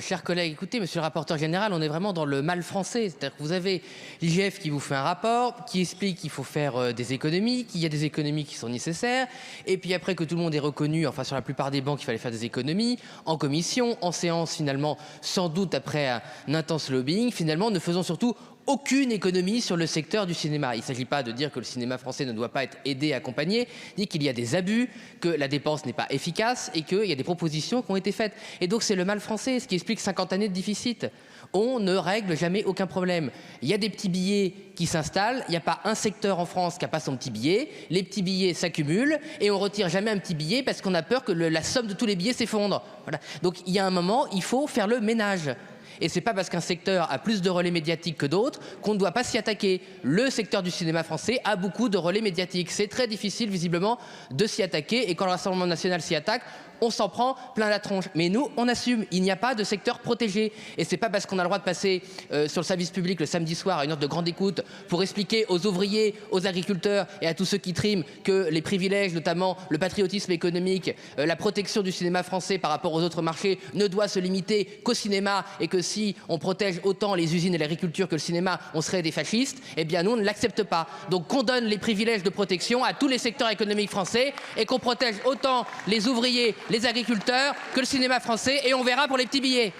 Chers collègues, écoutez, monsieur le rapporteur général, on est vraiment dans le mal français. C'est-à-dire que vous avez l'IGF qui vous fait un rapport, qui explique qu'il faut faire des économies, qu'il y a des économies qui sont nécessaires, et puis après que tout le monde ait reconnu, enfin sur la plupart des banques, qu'il fallait faire des économies, en commission, en séance finalement, sans doute après un intense lobbying, finalement ne faisons surtout aucune économie sur le secteur du cinéma. Il ne s'agit pas de dire que le cinéma français ne doit pas être aidé, accompagné, ni qu'il y a des abus, que la dépense n'est pas efficace et qu'il y a des propositions qui ont été faites. Et donc c'est le mal français, ce qui explique 50 années de déficit. On ne règle jamais aucun problème. Il y a des petits billets qui s'installent, il n'y a pas un secteur en France qui n'a pas son petit billet, les petits billets s'accumulent et on ne retire jamais un petit billet parce qu'on a peur que la somme de tous les billets s'effondre. Voilà. Donc il y a un moment, il faut faire le ménage. Et c'est pas parce qu'un secteur a plus de relais médiatiques que d'autres qu'on ne doit pas s'y attaquer. Le secteur du cinéma français a beaucoup de relais médiatiques. C'est très difficile, visiblement, de s'y attaquer. Et quand le Rassemblement national s'y attaque, on s'en prend plein la tronche. Mais nous, on assume. Il n'y a pas de secteur protégé. Et c'est pas parce qu'on a le droit de passer sur le service public le samedi soir à une heure de grande écoute pour expliquer aux ouvriers, aux agriculteurs et à tous ceux qui triment que les privilèges, notamment le patriotisme économique, la protection du cinéma français par rapport aux autres marchés, ne doit se limiter qu'au cinéma et que si on protège autant les usines et l'agriculture que le cinéma, on serait des fascistes, eh bien nous, on ne l'accepte pas. Donc qu'on donne les privilèges de protection à tous les secteurs économiques français et qu'on protège autant les ouvriers, les agriculteurs que le cinéma français et on verra pour les petits billets.